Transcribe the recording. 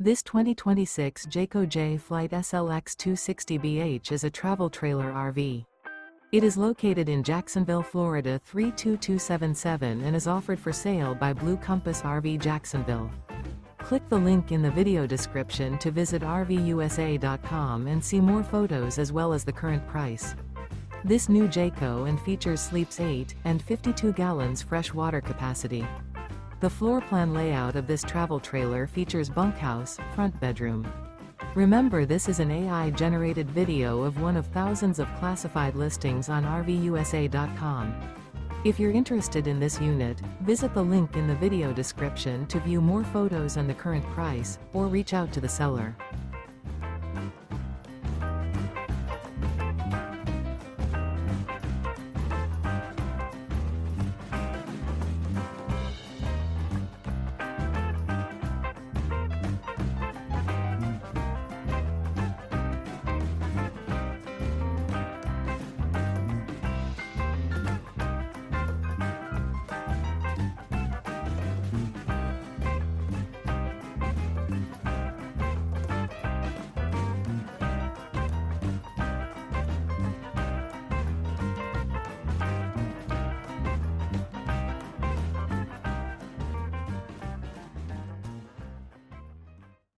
This 2026 Jayco Jay Flight SLX 260BH is a travel trailer RV. It is located in Jacksonville, Florida 32277 and is offered for sale by Blue Compass RV Jacksonville. Click the link in the video description to visit RVUSA.com and see more photos as well as the current price. This new Jayco and features sleeps 8 and 52 gallons fresh water capacity. The floor plan layout of this travel trailer features bunkhouse, front bedroom. Remember, this is an AI-generated video of one of thousands of classified listings on RVUSA.com. If you're interested in this unit, visit the link in the video description to view more photos and the current price, or reach out to the seller.